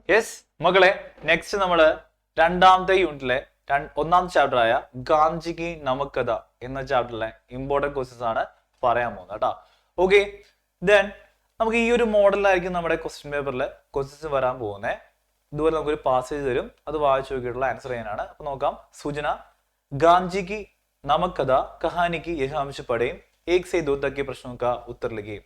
Yes മക്കളെ, next നമ്മള് രണ്ടാമത്തെ യൂണിറ്റിലെ ഒന്നാമത്തെ ചാപ്റ്റർ ആയ ഗാന്ധിക്ക് നമുക്കഥ എന്ന ചാപ്റ്ററിലെ ഇമ്പോർട്ടന്റ് ക്വസ്റ്റ്യൻസ് ആണ് പറയാൻ പോകുന്നത് കേട്ടോ. ഓക്കെ, ദെൻ നമുക്ക് ഈ ഒരു മോഡലായിരിക്കും നമ്മുടെ ക്വസ്റ്റ്യൻ പേപ്പറിൽ ക്വസ്റ്റ്യൻസ് വരാൻ പോകുന്നത്. ഇതുപോലെ നമുക്കൊരു പാസേജ് തരും, അത് വായിച്ചു നോക്കിയിട്ടുള്ള ആൻസർ ചെയ്യാനാണ്. അപ്പൊ നോക്കാം. സൂചന ഗാന്ധിക്ക് നമുക്കഥ കഹാനിക്ക് യഹാംശ പടയും ഏക് സേ ദോ തക്ക് പ്രശ്നോं का उत्तर लिखिए.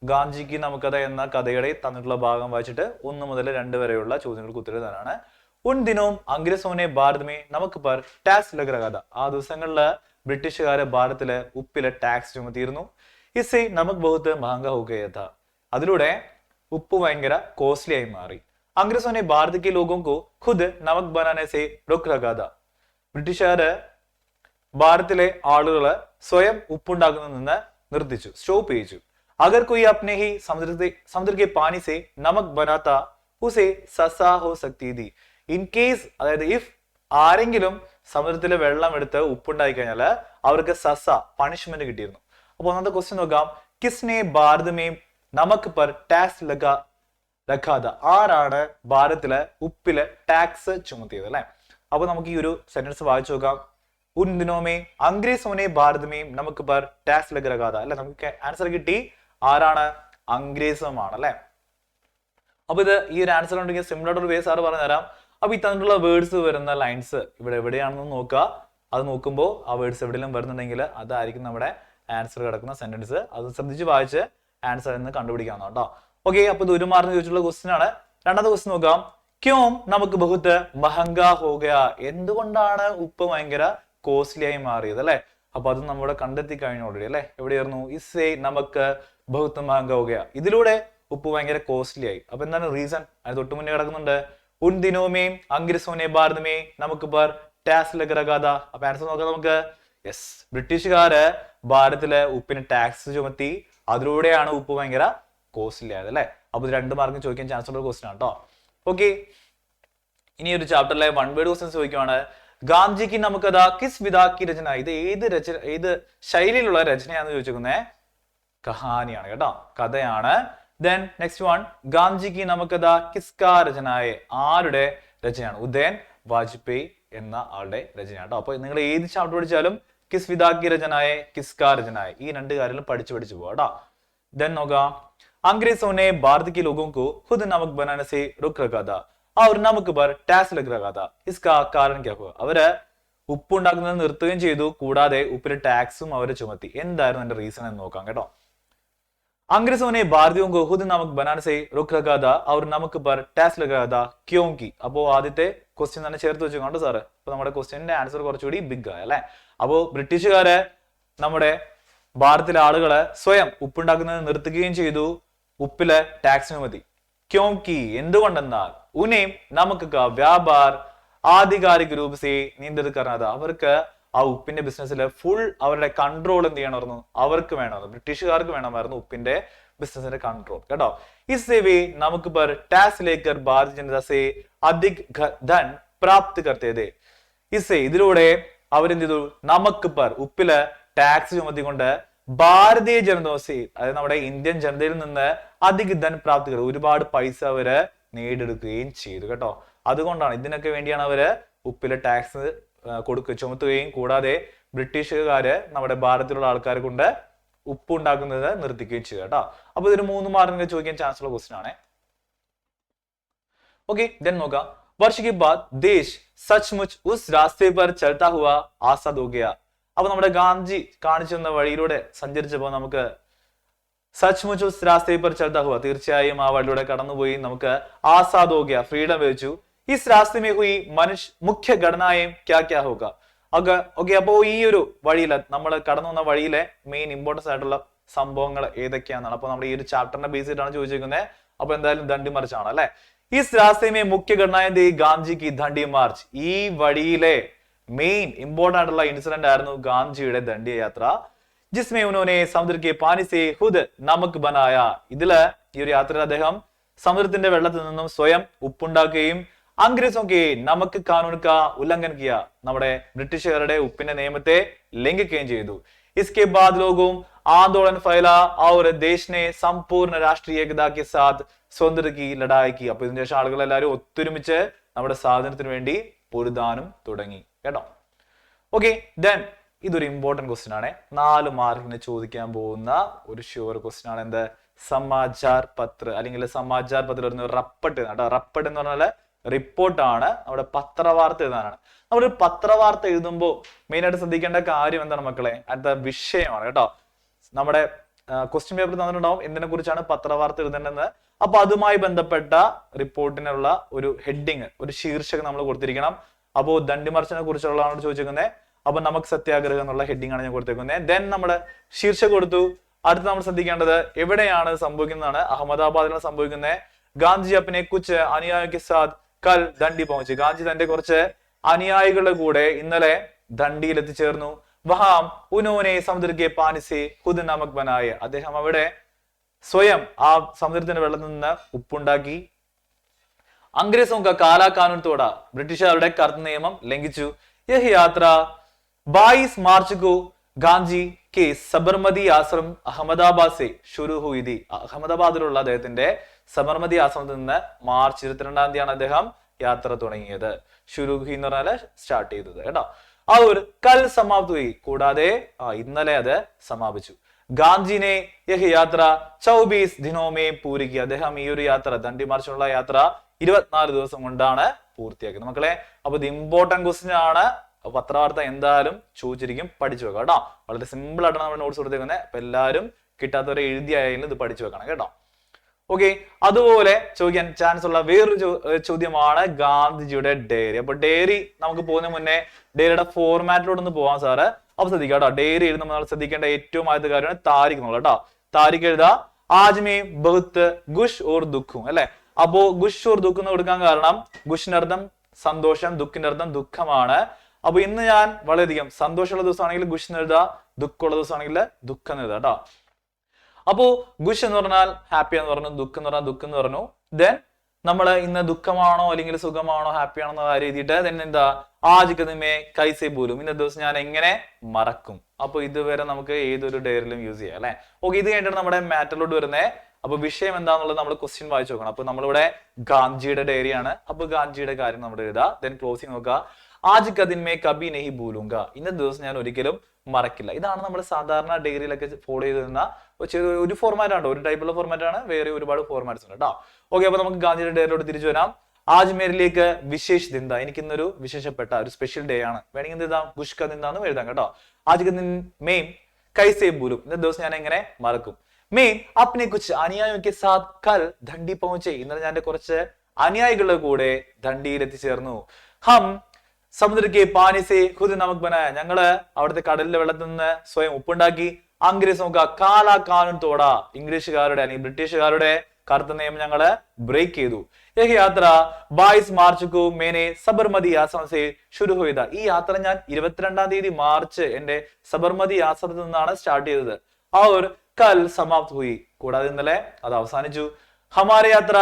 ഗാന്ധിക്ക് നമുക്കഥ എന്ന കഥയുടെ തന്നിട്ടുള്ള ഭാഗം വായിച്ചിട്ട് 1 മുതൽ 2 വരെയുള്ള ചോദ്യങ്ങൾക്ക് ഉത്തരം തരാനാണ്. ഉൻ ദിനവും അംഗ്രസോനെ ഭാരത് മേ നമുക്ക് പർ ടാക്സ് ലഗ് രഹാ. ആ ദിവസങ്ങളില് ബ്രിട്ടീഷുകാര് ഭാരതത്തില് ഉപ്പിലെ ടാക്സ് ചുമത്തിയിരുന്നു. ഇസേ നമുക്ക് ബഹുത്ത് മഹംഗ ഹോ ഗയാ താ. അതിലൂടെ ഉപ്പ് ഭയങ്കര കോസ്റ്റ്ലി ആയി മാറി. അംഗ്രസോനെ ഭാരത് കെ ലോഗോं को खुद नमक बनाने से रोक लगा था. ബ്രിട്ടീഷുകാര് ഭാരതത്തിലെ ആളുകള് സ്വയം ഉപ്പുണ്ടാക്കുന്നതിൽ നിന്ന് നിർത്തിച്ചു, സ്റ്റോപ്പ് ചെയ്യിച്ചു. अगर कोई अपने ही समुद्र के पानी से नमक बनाता उसे सजा हो सकती थी. ഇൻ കേസ്, അതായത് ഇഫ് ആരെങ്കിലും സമുദ്രത്തിലെ വെള്ളം എടുത്ത് ഉപ്പുണ്ടായി കഴിഞ്ഞാൽ അവർക്ക് സസ പണിഷ്മെന്റ് കിട്ടിയിരുന്നു. അപ്പൊ ഒന്നാമത്തെ ക്വസ്റ്റ്യൻ നോക്കാം. കിസ്നെ ഭാരത് മേ നമക് പർ ടാക്സ് ലഗാത. ആരാണ് ഭാരതത്തിലെ ഉപ്പില് ടാക്സ് ചുമത്തിയത് അല്ലെ? അപ്പൊ നമുക്ക് ഈ ഒരു സെന്റൻസ് വായിച്ചു നോക്കാം. ഉൻ ദിനോ മേ അംഗ്രേസോനെ ഭാരത് മേ നമക് പർ ടാക്സ് ലഗാത അല്ലെ? നമുക്ക് ആൻസർ കിട്ടി. ആരാണ്? അംഗ്രേസമാണ് അല്ലെ? അപ്പൊ ഇത് ഈ ഒരു ആൻസർ ഉണ്ടെങ്കിൽ സിമിലർ ആയിട്ട് ഒരു വേ സാറ് പറഞ്ഞു തരാം. അപ്പൊ ഈ തന്നിട്ടുള്ള വേർഡ്സ് വരുന്ന ലൈൻസ് ഇവിടെ എവിടെയാണെന്ന് നോക്കുക. അത് നോക്കുമ്പോൾ ആ വേർഡ്സ് എവിടെയെങ്കിലും വരുന്നുണ്ടെങ്കിൽ അതായിരിക്കും നമ്മുടെ ആൻസർ കിടക്കുന്ന സെന്റൻസ്. അത് ശ്രദ്ധിച്ച് വായിച്ച് ആൻസർ എന്ന് കണ്ടുപിടിക്കാവുന്ന കേട്ടോ. ഓക്കെ, അപ്പൊ ഇത് ഒരു മാർക്കിന് ചോദിച്ചിട്ടുള്ള ക്വസ്റ്റ്യൻ ആണ്. രണ്ടാമത്തെ ക്വസ്റ്റ്യൻ നോക്കാം. ക്യോം നമുക്ക് ബഹുത്ത് മഹംഗ ഹോ ഗയാ. എന്തുകൊണ്ടാണ് ഉപ്പ് ഭയങ്കര കോസ്റ്റ്ലി ആയി മാറിയത് അല്ലെ? അപ്പൊ അത് നമ്മുടെ കണ്ടെത്തി കഴിഞ്ഞു ഓൾറെഡി അല്ലെ? എവിടെയായിരുന്നു? ഇസേ നമുക്ക് ബഹുത്ത് മഹംഗ ഹോ ഗയാ. ഇതിലൂടെ ഉപ്പ് ഭയങ്കര കോസ്റ്റ്ലി ആയി. അപ്പൊ എന്താണ് റീസൺ? അത് തൊട്ട് മുന്നേ കിടക്കുന്നുണ്ട്. ഉൻ ദിനോമേ അംഗ്രസോനെ ഭാരത് മേ നമുക്ക് പർ ടാക്സ് ലഗ് രഹാ താ. അപ്പൊ ആൻസർ നോക്കാം നമുക്ക്. യെസ്, ബ്രിട്ടീഷുകാര് ഭാരതത്തിലെ ഉപ്പിന് ടാക്സ് ചുമത്തി. അതിലൂടെയാണ് ഉപ്പ് ഭയങ്കര കോസ്റ്റ്ലി ആയത് അല്ലെ? അപ്പൊ ഇത് 2 മാർക്കിന് ചോദിക്കാൻ ചാൻസ് ഉള്ള ക്വസ്റ്റ്യൻ ആണ് കേട്ടോ. ഓക്കെ, ഇനി ഒരു ചാപ്റ്ററിലെ 1 വേർഡ് ക്വസ്റ്റ്യൻസ് ചോദിക്കുവാണ്. ഗാന്ധിക്ക് നമുക്കഥ കിസ് വിധാക്കി രചന. ഇത് ഏത് ശൈലിയിലുള്ള രചനയാണെന്ന് ചോദിച്ചിരിക്കുന്നത്? കഹാനിയാണ് കേട്ടോ, കഥയാണ്. ദെൻ നെക്സ്റ്റ് വൺ, ഗാന്ധിക്ക് നമുക്കഥ കിസ്കാ രചനായെ. ആരുടെ രചനയാണ്? ഉദയൻ വാജ്പേയി എന്ന ആളുടെ രചനയാണ് കേട്ടോ. അപ്പൊ നിങ്ങൾ ഏത് ചാപ്റ്റർ പഠിച്ചാലും കിസ് വിധാക്കി രചനായെ, കിസ്കാ രചനായെ, ഈ 2 കാര്യങ്ങളും പഠിച്ചു പോവാ കേട്ടോ. ദെൻ നോക്കാം. अंग्रेजों ने भारत के लोगों को खुद नमक बनाने से रोक रखा था और नमक पर टैक्स लग रखा था. इसका कारण क्या हुआ? അവര് ഉപ്പുണ്ടാക്കുന്നത് നിർത്തുകയും ചെയ്തു, കൂടാതെ ഉപ്പിന് ടാക്സും അവര് ചുമത്തി. എന്തായിരുന്നു അതിന്റെ റീസൺ എന്ന് നോക്കാം കേട്ടോ. अंग्रेजों ने भारतीयों को खुद नमक बनाने से रोक रखा था और नमक पर टैक्स लगा था क्योंकि. അപ്പോ ആദ്യത്തെ ക്വസ്റ്റ്യൻ തന്നെ ചേർത്ത് വെച്ചു കണ്ടോ സാറ്? അപ്പൊ നമ്മുടെ ക്വസ്റ്റ്യന്റെ ആൻസർ കുറച്ചുകൂടി ബിഗ് ആയ അല്ലെ? അപ്പോ ബ്രിട്ടീഷുകാര് നമ്മുടെ ഭാരതത്തിലെ ആളുകള് സ്വയം ഉപ്പുണ്ടാക്കുന്നത് നിർത്തുകയും ചെയ്തു, ഉപ്പില് ടാക്സ് ചുമത്തി. ക്യോംകി, എന്തുകൊണ്ടെന്നാൽ ഉനേം നമുക്ക് വ്യാപാർ ആധികാരിക രൂപസേ നിയന്ത്രിത് കർണാത. അവർക്ക് ആ ഉപ്പിന്റെ ബിസിനസ്സിൽ ഫുൾ അവരുടെ കൺട്രോൾ എന്ത് ചെയ്യണമായിരുന്നു? അവർക്ക് വേണമായിരുന്നു, ബ്രിട്ടീഷുകാർക്ക് വേണമായിരുന്നു ഉപ്പിന്റെ ബിസിനസിന്റെ കൺട്രോൾ കേട്ടോ. ഇസ്സേ വേ നമുക്ക് പർ ടാക്സ് ലേക്കർ ഭാരത് ജനത സേ അധിക് ധൻ പ്രാപ്ത് കർത്തേ ഥേ. ഇസ്സേ, ഇതിലൂടെ അവരെന്ത് ചെയ്തു? നമുക്ക് പർ ഉപ്പില് ടാക്സ് ചുമത്തിക്കൊണ്ട് ഭാരതീയ ജനതോസി, അതായത് നമ്മുടെ ഇന്ത്യൻ ജനതയിൽ നിന്ന് അധിക് ധൻ പ്രാപ്തികൾ, ഒരുപാട് പൈസ അവര് നേടിയെടുക്കുകയും ചെയ്തു കേട്ടോ. അതുകൊണ്ടാണ്, ഇതിനൊക്കെ വേണ്ടിയാണ് അവര് ഉപ്പിലെ ടാക്സ് ചുമത്തുകയും കൂടാതെ ബ്രിട്ടീഷുകാര് നമ്മുടെ ഭാരതത്തിലുള്ള ആൾക്കാരെ കൊണ്ട് ഉപ്പ് ഉണ്ടാക്കുന്നത് നിർത്തിക്കുകയും ചെയ്തു കേട്ടോ. അപ്പൊ ഇതൊരു 3 മാർക്കിന് ചോദിക്കാൻ ചാൻസ് ഉള്ള ക്വസ്റ്റ്യൻ ആണ്. ഓക്കെ, ദെൻ നോക്കാം. വർഷ കെ ബാദ് ദേശ് സച്ച്മുച്ച് ഉസ് രാസ്തേ പർ ചൽത്താ ഹുവാ ആസാദ് ഹോ ഗയാ. അപ്പൊ നമ്മുടെ ഗാന്ധി കാണിച്ചു തന്ന വഴിയിലൂടെ സഞ്ചരിച്ചപ്പോ നമുക്ക് സച്ച്മുച്ച് ഉസ് രാസ്തേ പർ ചൽത്താ ഹുവാ, തീർച്ചയായും ആ വഴിയിലൂടെ കടന്നുപോയി നമുക്ക് ആസാദ് ഹോ ഗയാ, ഫ്രീഡം ലഭിച്ചു. ഇസ് രാസ്തേ മേ ഹുയി മനുഷ്യ മുഖ്യ ഘടനായും ക്യാ ക്യാ ഹോഗ. ഓക്കെ, അപ്പോ ഈ ഒരു വഴിയില് നമ്മൾ കടന്നു വന്ന വഴിയിലെ മെയിൻ ഇമ്പോർട്ടൻസ് ആയിട്ടുള്ള സംഭവങ്ങൾ ഏതൊക്കെയാണെന്നാണ്. അപ്പൊ നമ്മുടെ ഈ ഒരു ചാപ്റ്ററിനെ ബേസ് ചെയ്തിട്ടാണ് ചോദിച്ചിരിക്കുന്നത്. അപ്പൊ എന്തായാലും ദണ്ഡി മാർച്ചാണ് അല്ലെ? ഇസ് രാസ്തേ മേ മുഖ്യ ഘടനായും ഗാന്ധിക്ക് ദണ്ഡി മാർച്ച്. ഈ വഴിയിലെ മെയിൻ ഇമ്പോർട്ടന്റ് ആയിട്ടുള്ള ഇൻസിഡന്റ് ആയിരുന്നു ഗാന്ധിയുടെ ദണ്ഡി യാത്ര. ജിസ്മേ ഉനോനെ സമുദ്ര കെ പാനി സേ ഖുദ് നമക് ബനായ. ഇതില് ഈ ഒരു യാത്രയിൽ അദ്ദേഹം സമുദ്രത്തിന്റെ വെള്ളത്തിൽ നിന്നും സ്വയം ഉപ്പുണ്ടാക്കുകയും അംഗ്രേസോं के നമക് കാനൂൻ കാ ഉല്ലംഘൻ കിയ, നമ്മുടെ ബ്രിട്ടീഷുകാരുടെ ഉപ്പിന്റെ നിയമത്തെ ലംഘിക്കുകയും ചെയ്തു. इसके बाद लोगों आंदोलन फैला और देश ने संपूर्ण राष्ट्रीय एकता के साथ സ്വതന്ത്ര की लड़ाई की. അപ്പൊ ഇതിന്റെ ശേഷം ആളുകൾ എല്ലാവരും ഒത്തൊരുമിച്ച് നമ്മുടെ സ്വാതന്ത്ര്യത്തിന് വേണ്ടി പൊരുതാനും തുടങ്ങി കേട്ടോ. ഓക്കെ, ദെൻ ഇതൊരു ഇമ്പോർട്ടന്റ് ക്വസ്റ്റ്യൻ ആണ്. 4 മാർക്കിന് ചോദിക്കാൻ പോകുന്ന ഒരു ഷുവർ ക്വസ്റ്റ്യൻ ആണ്. എന്ത്? സമാചാർ പത്ര അല്ലെങ്കിൽ സമാചാർ പത്ര റപ്പട്ട് കേട്ടോ. റപ്പട്ട് എന്ന് പറഞ്ഞാൽ റിപ്പോർട്ടാണ്, നമ്മുടെ പത്രവാർത്ത എഴുതാനാണ്. നമ്മൾ പത്രവാർത്ത എഴുതുമ്പോൾ മെയിൻ ആയിട്ട് ശ്രദ്ധിക്കേണ്ട കാര്യം എന്താണ് മക്കളെ? അടുത്ത വിഷയമാണ് കേട്ടോ. നമ്മുടെ ക്വസ്റ്റ്യൻ പേപ്പർ തന്നിട്ടുണ്ടാവും എന്തിനെ കുറിച്ചാണ് പത്രവാർത്ത എഴുതേണ്ടതെന്ന്. അപ്പൊ അതുമായി ബന്ധപ്പെട്ട റിപ്പോർട്ടിനുള്ള ഒരു ഹെഡിങ്, ഒരു ശീർഷകം നമ്മൾ കൊടുത്തിരിക്കണം. അപ്പോ ദണ്ഡിമർച്ചിനെ കുറിച്ചുള്ളതാണ് ചോദിച്ചിരിക്കുന്നത്. അപ്പൊ നമുക്ക് സത്യാഗ്രഹം എന്നുള്ള ഹെഡിങ് ആണ് ഞാൻ കൊടുത്തിരിക്കുന്നത്. ദെൻ നമ്മുടെ ശീർഷകം കൊടുത്തു. അടുത്ത് നമ്മൾ ശ്രദ്ധിക്കേണ്ടത് എവിടെയാണ് സംഭവിക്കുന്നതാണ്. അഹമ്മദാബാദിലാണ് സംഭവിക്കുന്നത്. ഗാന്ധി അപ്പനെ കുച്ച് അനുയായിക്ക് സാത്ത് കൽ ദണ്ഡി പਹੁഞ്ചി. ഗാന്ധി തന്റെ കുറച്ച് അനുയായികളുടെ കൂടെ ഇന്നലെ ദണ്ഡിയിൽ എത്തിച്ചേർന്നു. വഹാം ഉനോനെ സമുദ്രക്കെ പാനിസെ ഖുദ് നമക് ബനായ. അദ്ദേഹം അവിടെ സ്വയം ആ സമുദ്രത്തിന്റെ വെള്ളത്തിൽ നിന്ന് ഉപ്പുണ്ടാക്കി. അംഗ്രേസോ കാ കാലാ കാനൂൻ തോട. ബ്രിട്ടീഷുകാരുടെ കറുത്ത നിയമം ലംഘിച്ചു. യഹ് യാത്ര 22 മാർച്ച് को ഗാന്ധി കെ സബർമതി ആശ്രം അഹമ്മദാബാദ് സെ ശുരു ഹുയി थी. അഹമ്മദാബാദിലുള്ള അദ്ദേഹത്തിന്റെ സബർമതി ആശ്രമത്തിൽ നിന്ന് മാർച്ച് 22-ാം തീയതിയാണ് അദ്ദേഹം യാത്ര തുടങ്ങിയത്. ശുരു ഹുയി എന്ന് പറഞ്ഞാൽ സ്റ്റാർട്ട് ചെയ്തത് കേട്ടോ. ആ ഒരു കൽ സമാപ്തി. കൂടാതെ ഇന്നലെ അത് സമാപിച്ചു. ഗാന്ധിനെ യഹ് യാത്ര 24 ദിനോ മേ പൂരിക്കി. അദ്ദേഹം ഈ ഒരു യാത്ര, ദണ്ഡി മാർച്ചിനുള്ള യാത്ര 24 ദിവസം കൊണ്ടാണ് പൂർത്തിയാക്കുന്നത് മക്കളെ. അപ്പൊ ഇത് ഇമ്പോർട്ടന്റ് ക്വസ്റ്റ്യൻ ആണ്. പത്രവാർത്ത എന്തായാലും ചോദിച്ചിരിക്കും, പഠിച്ചു വെക്കാം കേട്ടോ. വളരെ സിമ്പിൾ ആയിട്ടാണ് നമ്മൾ നോട്ട്സ് കൊടുത്തേക്കുന്നത്. അപ്പൊ എല്ലാവരും കിട്ടാത്തവരെ എഴുതിയായാലും ഇത് പഠിച്ചു വെക്കണം കേട്ടോ. ഓക്കെ, അതുപോലെ ചോദിക്കാൻ ചാൻസ് ഉള്ള വേറൊരു ചോദ്യമാണ് ഗാന്ധിജിയുടെ ഡയറി. അപ്പൊ ഡയറി നമുക്ക് പോകുന്ന മുന്നേ ഡയറിയുടെ ഫോർമാറ്റിലോട്ട് ഒന്ന് പോവാം സാറ്. അപ്പൊ ശ്രദ്ധിക്കാം കേട്ടോ. ഡയറി എഴുതുമ്പോൾ നമ്മൾ ശ്രദ്ധിക്കേണ്ട ഏറ്റവും ആദ്യത്തെ കാര്യമാണ് താരിഖ് എന്നുള്ളത് കേട്ടോ. താരിഖ് എഴുതാ ആജ്മേ ബഹുത്ത് ഗുഷ് ഓർ ദുഃഖും അല്ലെ. അപ്പോ ഗുഷ് ഓർ ദുഃഖം എന്ന് കൊടുക്കാൻ കാരണം ഗുഷിന്റെ അർത്ഥം സന്തോഷം, ദുഃഖിന്റെ അർത്ഥം ദുഃഖമാണ്. അപ്പൊ ഇന്ന് ഞാൻ വളരെയധികം സന്തോഷമുള്ള ദിവസമാണെങ്കിൽ ഗുഷ് എന്ന് എഴുതാ, ദുഃഖമുള്ള ദിവസമാണെങ്കിൽ ദുഃഖം എന്ന് എഴുതാ കേട്ടോ. അപ്പോ ഗുഷ് എന്ന് പറഞ്ഞാൽ ഹാപ്പി എന്ന് പറഞ്ഞു, ദുഃഖം എന്ന് പറഞ്ഞാൽ ദുഃഖം എന്ന് പറഞ്ഞു. ദെൻ നമ്മൾ ഇന്ന് ദുഃഖമാണോ അല്ലെങ്കിൽ സുഖമാണോ ഹാപ്പി ആണോ എന്ന് എഴുതിയിട്ട് then എന്താ ആജിക്കതിമേ കൈസേ പോലും, ഇന്നത്തെ ദിവസം ഞാൻ എങ്ങനെ മറക്കും. അപ്പൊ ഇതുവരെ നമുക്ക് ഏതൊരു ഡയറിയിലും യൂസ് ചെയ്യാം അല്ലെ. ഓക്കെ, ഇത് കഴിഞ്ഞിട്ട് നമ്മുടെ മാറ്ററിലോട്ട് വരുന്നേ. അപ്പൊ വിഷയം എന്താന്നുള്ളത് നമ്മൾ ക്വസ്റ്റ്യൻ വായിച്ചു നോക്കണം. അപ്പൊ നമ്മളിവിടെ ഗാന്ധിയുടെ ഡയറിയാണ്. അപ്പൊ ഗാന്ധിയുടെ കാര്യം നമ്മൾ എഴുതാ. ദെൻ ക്ലോസിംഗ് നോക്കുക. ആജ് കദിൻമേ കബി നെഹി ഭൂലൂങ്ക. ഇന്നത്തെ ദിവസം ഞാൻ ഒരിക്കലും മറക്കില്ല. ഇതാണ് നമ്മൾ സാധാരണ ഡയറിയിലൊക്കെ ഫോളോ ചെയ്തിരുന്ന ഒരു ഫോർമാറ്റ് ആണ്, ഒരു ടൈപ്പുള്ള ഫോർമാറ്റ് ആണ്. വേറെ ഒരുപാട് ഫോർമാറ്റ്സ് ഉണ്ട് കേട്ടോ. ഓക്കെ, അപ്പൊ നമുക്ക് ഗാന്ധിയുടെ ഡയറിയിലോട്ട് തിരിച്ചു വരാം. ആജ് മേരിലേക്ക് വിശേഷ് ദിൻ था. എനിക്ക് ഇന്നൊരു വിശേഷപ്പെട്ട ഒരു സ്പെഷ്യൽ ഡേ ആണ്. വേണമെങ്കിൽ എന്ത് എഴുതാം? ഖുഷ് ക ദിൻ था എന്ന് എഴുതാം കേട്ടോ. ആജ് ക ദിൻ മെയിൻ കൈസേ ഭൂലും. ഇന്നത്തെ ദിവസം ഞാൻ എങ്ങനെ മറക്കും. മെയിൻ അപ്നെ കുച്ച് അനുയായിക്ക് സാത്ത് കൽ ദണ്ഡി പहुंचे. ഇന്നലെ ഞാൻ കുറച്ച് അനുയായികളുടെ കൂടെ ദണ്ഡിയിൽ എത്തിച്ചേർന്നു. ഹം സമുദ്രക്കെ പാനിസെ ഖുദ് നമക് ബനായ. ഞങ്ങള് അവിടുത്തെ കടലിലെ വെള്ളത്തിൽ നിന്ന് സ്വയം ഉപ്പുണ്ടാക്കി. അംഗ്രേസോ കാ കാലാ കാനൂൻ തോട. ഇംഗ്ലീഷുകാരുടെ അല്ലെങ്കിൽ ബ്രിട്ടീഷുകാരുടെ കറുത്ത നിയമം ഞങ്ങള് ബ്രേക്ക് ചെയ്തു. യഹ് യാത്ര 22 മാർച്ച് को मैंने സബർമതി ആശ്രമം से शुरू हुई था. ഈ യാത്ര ഞാൻ 22-ാം തീയതി മാർച്ച് എന്റെ സബർമതി ആശ്രമത്തിൽ നിന്നാണ് സ്റ്റാർട്ട് ചെയ്തത്. और कल समाप्त हुई. കൂടാതെ ഇന്നലെ അത് അവസാനിച്ചു. ഹമാരെ യാത്ര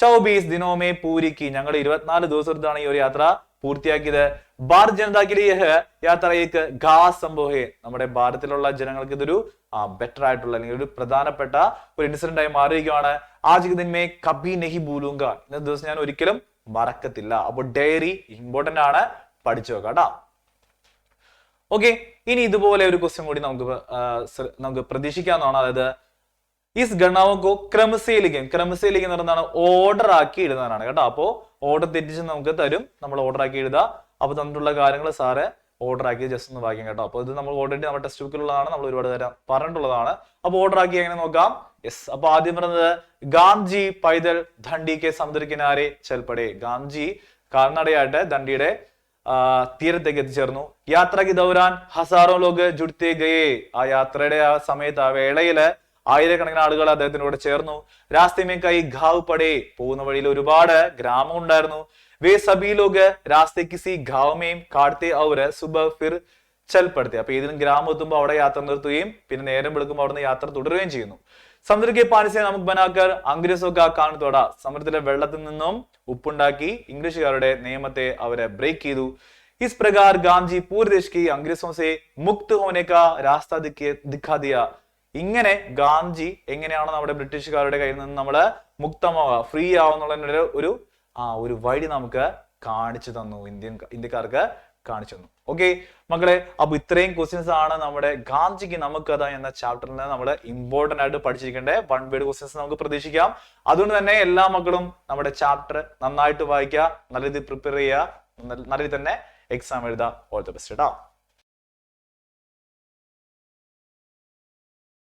24 ദിനോ മേ പൂരി की. ഞങ്ങൾ 24 ദിവസത്താണ് ഈ ഒരു യാത്ര പൂർത്തിയാക്കിയത്. ഭാരത് ജനതാക്ക് യാത്ര ഏക്ക് ഖാസ് സംഭവം ഹേ. നമ്മുടെ ഭാരതത്തിലുള്ള ജനങ്ങൾക്ക് ഇതൊരു ബെറ്റർ ആയിട്ടുള്ള അല്ലെങ്കിൽ ഒരു പ്രധാനപ്പെട്ട ഒരു ഇൻസിഡന്റ് ആയി മാറിയിരിക്കുകയാണ്. ആജ് കെ ദിൻ മേ കബി നെഹി ഭൂലൂങ്ക. ഇന്നത്തെ ദിവസം ഞാൻ ഒരിക്കലും മറക്കത്തില്ല. അപ്പൊ ഡയറി ഇമ്പോർട്ടന്റ് ആണ്, പഠിച്ചു വെക്കാം കേട്ടോ. ഓക്കെ, ഇനി ഇതുപോലെ ഒരു ക്വസ്റ്റ്യൻ കൂടി നമുക്ക് പ്രതീക്ഷിക്കാവുന്നതാണ്. അതായത് ഇസ് ഗണാവോ ക്രമസേലിക്കും. ക്രമസേലിക്കും എന്ന് പറയുന്നതാണ് ഓർഡർ ആക്കി എഴുതാനാണ് കേട്ടോ. അപ്പോ ഓർഡർ തെറ്റിച്ച് നമുക്ക് തരും, നമ്മൾ ഓർഡർ ആക്കി എഴുതുക. അപ്പൊ തന്നിട്ടുള്ള കാര്യങ്ങൾ സാറ് ഓർഡർ ആക്കി ജസ്റ്റ് ഒന്ന് വായിക്കാം കേട്ടോ. അപ്പൊ ഇത് നമ്മൾ ഓൾറെഡി നമ്മുടെ ടെക്സ്റ്റ് ബുക്കിലുള്ളതാണ്, നമ്മൾ ഒരുപാട് നേരം പറഞ്ഞിട്ടുള്ളതാണ്. അപ്പൊ ഓർഡർ ആക്കി എങ്ങനെ നോക്കാം. യെസ്, അപ്പൊ ആദ്യം പറഞ്ഞത് ഗാന്ധി പൈതൽ ദണ്ഡി കെ സമുദ്ര കിനാരെ ചൽപ്പടെ. ഗാന്ധി കാൽനടയായിട്ട് ദണ്ഡിയുടെ തീരത്തേക്ക് എത്തിച്ചേർന്നു. യാത്രക്ക് ദൗരാൻ ഹസാറോ ലോഗ് ജുഡ്തേ ഗയേ. ആ യാത്രയുടെ ആ സമയത്ത് ആ വേളയില് ആയിരക്കണക്കിന് ആളുകൾ അദ്ദേഹത്തിന്റെ കൂടെ ചേർന്നു. രാസ്തമേ കൈ ഘാവ് പടേ. പോകുന്ന വഴിയിൽ ഒരുപാട് ഗ്രാമം ഉണ്ടായിരുന്നു. വേ സബീ ലോഗ് രാസ്തേ കിസി ഘാവമേം കാട്ടെ ഔർ സുബഹ് ഫിർ ചൽ പടത്തെ. അപ്പൊ ഏതെങ്കിലും ഗ്രാമം എത്തുമ്പോൾ അവിടെ യാത്ര നിർത്തുകയും പിന്നെ നേരം വെളുക്കുമ്പോൾ അവിടുന്ന് യാത്ര തുടരുകയും ചെയ്യുന്നു. സമുദ്രക്കെ പാനിസെ നമുക്ക് ബനാക്കർ അംഗ്രേസോ കാ കാനൂൻ തോട. സമുദ്രത്തിലെ വെള്ളത്തിൽ നിന്നും ഉപ്പുണ്ടാക്കി ഇംഗ്ലീഷുകാരുടെ നിയമത്തെ അവരെ ബ്രേക്ക് ചെയ്തു. इस प्रकार गांधी पूरे देश की अंग्रेजों से मुक्त होने का रास्ता दिखा दिया. ഇങ്ങനെ ഗാന്ധി എങ്ങനെയാണ് നമ്മുടെ ബ്രിട്ടീഷുകാരുടെ കയ്യിൽ നിന്ന് നമ്മള് മുക്തമാവുക, ഫ്രീ ആവുന്നുള്ള ഒരു വഴി നമുക്ക് കാണിച്ചു തന്നു, ഇന്ത്യക്കാർക്ക് കാണിച്ചു തന്നു. ഓക്കെ മക്കളെ, അപ്പൊ ഇത്രയും ക്വസ്റ്റ്യൻസ് ആണ് നമ്മുടെ ഗാന്ധിക്ക് നമുക്കഥ എന്ന ചാപ്റ്ററിൽ നിന്ന് നമ്മൾ ഇമ്പോർട്ടന്റ് ആയിട്ട് പഠിച്ചിരിക്കേണ്ട 1 വേർഡ് ക്വസ്റ്റ്യൻസ് നമുക്ക് പ്രതീക്ഷിക്കാം. അതുകൊണ്ട് തന്നെ എല്ലാ മക്കളും നമ്മുടെ ചാപ്റ്റർ നന്നായിട്ട് വായിക്കുക, നല്ല രീതിയിൽ പ്രിപ്പയർ ചെയ്യുക, നല്ല രീതിയിൽ തന്നെ എക്സാം എഴുതുക. ഓൾ ദി ബെസ്റ്റ് കേട്ടോ.